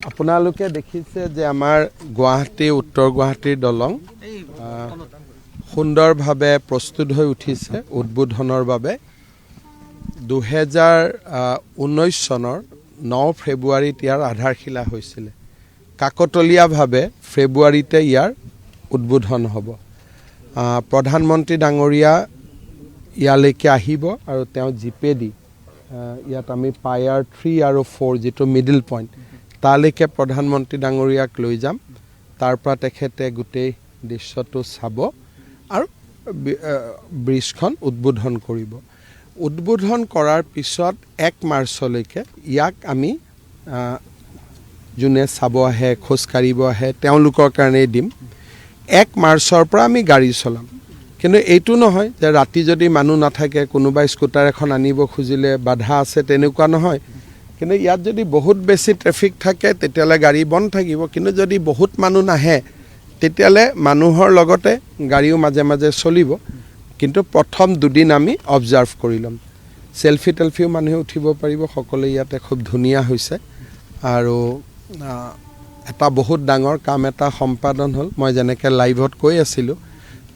আপোনালোকে দেখিছে যে আমাৰ গুৱাহাটী উত্তৰ গুৱাহাটীৰ দলং সুন্দৰভাৱে প্ৰস্তুত হৈ উঠিছে উদ্বোধনৰ বাবে 2019 চনৰ 9 ফেব্ৰুৱাৰীত ইয়াৰ আধাৰশিলা হৈছিল কাকতলীয়াভাৱে ফেব্ৰুৱাৰীতে ইয়াৰ উদ্বোধন হ'ব প্ৰধানমন্ত্ৰী ডাঙৰীয়া ইয়ালৈকে আহিব আৰু তেওঁ জিপেদি ইয়াত আমি পায়াৰ 3 আৰু 4 যেটো মিডল পইণ্ট তালৈকে প্ৰধানমন্ত্ৰী ডাঙৰীয়াক লৈ যাম তাৰ পৰা তেখেতে গোটেই দৃশ্যটো চাব আৰু ব্ৰিজখন উদ্বোধন কৰিব উদ্বোধন কৰাৰ পিছত 1 মাৰ্চলৈকে ইয়াক আমি যোনে চাব আহে খোজ কাঢ়িব আহে তেওঁলোকৰ কাৰণে দিম 1 মাৰ্চৰ পৰা আমি গাড়ী চলাম কিন্তু এইটো নহয় যে ৰাতি যদি মানুহ নাথাকে কোনোবাই স্কুটাৰ এখন আনিব খুজিলে বাধা আছে তেনেকুৱা নহয় কিন্তু ইয়াত যদি বহুত বেছি ট্ৰেফিক থাকে তেতিয়ালে গাড়ী বন্ধ থাকিব কিন্তু যদি বহুত মানুহ নাহে তেতিয়ালে মানুহৰ লগতে গাড়ীও মাজে মাজে চলিব কিন্তু প্ৰথম দুদিন আমি অবজাৰ্ভ কৰি লম সেলফি টেলফিও মানুহে উঠিব পাৰিব সকলে ইয়াতে খুব ধুনীয়া হৈছে আৰু এটা বহুত ডাঙৰ কাম এটা সম্পাদন হ'ল মই যেনেকৈ লাইভত কৈ আছিলোঁ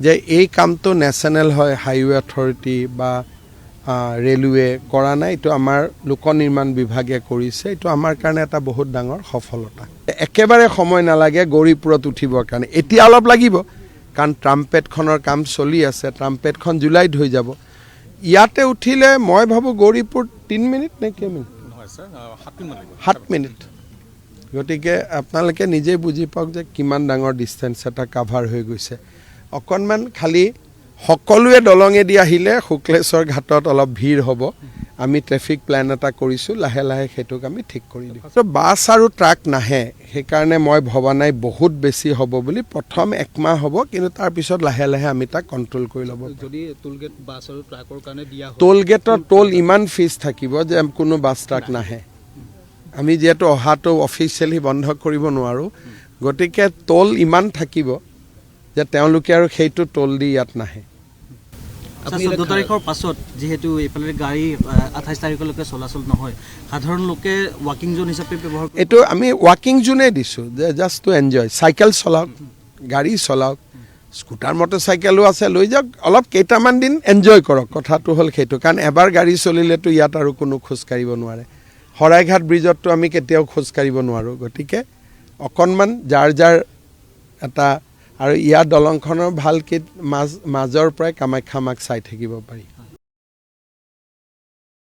যে এই কামটো নেশ্যনেল হয় হাইৱে অথৰিটি বা ৰেলৱে কৰা নাই এইটো আমাৰ লোক নিৰ্মাণ বিভাগে কৰিছে এইটো আমাৰ কাৰণে এটা বহুত ডাঙৰ সফলতা একেবাৰে সময় নালাগে গৌৰীপুৰত উঠিবৰ কাৰণে এতিয়া অলপ লাগিব কাৰণ ট্ৰাম্পেটখনৰ কাম চলি আছে ট্ৰাম্পেটখন জুলাইত হৈ যাব ইয়াতে উঠিলে মই ভাবোঁ গৌৰীপুৰ 3 মিনিট নে কেইমিনিট নহয় স্যাৰ 7 মিনিট গতিকে আপোনালোকে নিজে বুজি পাওক যে কিমান ডাঙৰ ডিষ্টেন্স এটা কাভাৰ হৈ গৈছে অকণমান খালি সকলোৱে দলঙেদি আহিলে শুক্লেশ্বৰ ঘাটত অলপ ভিৰ হ'ব আমি ট্ৰেফিক প্ল্যান এটা কৰিছোঁ লাহে লাহে সেইটোক আমি ঠিক কৰি দিম তো বাছ আৰু ট্ৰাক নাহে সেইকাৰণে মই ভবা নাই বহুত বেছি হ'ব বুলি প্ৰথম 1 মাহ হ'ব কিন্তু তাৰ পিছত লাহে লাহে আমি তাক কণ্ট্ৰোল কৰি ল'ব যদি টোলগেট বাছ আৰু ট্ৰাকৰ কাৰণে দিয়া হয় টোলগেটৰ টোল ইমান ফিজ থাকিব যে কোনো বাছ ট্ৰাক নাহে আমি যেহেতু অহাটো অফিচিয়েলি বন্ধ কৰিব নোৱাৰোঁ গতিকে টোল ইমান থাকিব যে তেওঁলোকে আৰু সেইটো টোল দি ইয়াত নাহে 14 তাৰিখৰ পাছত যেহেতু এইফালে গাড়ী 28 তাৰিখলৈকে চলাচল নহয় সাধাৰণ লোকে ৱাকিং জোন হিচাপে ব্যৱহাৰ কৰে এইটো আমি ৱাকিং জোনে দিছোঁ যে জাষ্ট টু এনজয় চাইকেল চলাওক গাড়ী চলাওক স্কুটাৰ মটৰচাইকেলো আছে লৈ যাওক অলপ কেইটামান দিন এনজয় কৰক কথাটো হ'ল সেইটো কাৰণ এবাৰ গাড়ী চলিলেতো ইয়াত আৰু কোনো খোজ কাঢ়িব নোৱাৰে শৰাইঘাট ব্ৰিজততো আমি কেতিয়াও খোজ কাঢ়িব নোৱাৰোঁ গতিকে অকণমান যাৰ যাৰ এটা আৰু ইয়াৰ দলংখনৰ ভালকৈ মাজৰ পৰাই কামাখ্যা মাক চাই থাকিব পাৰি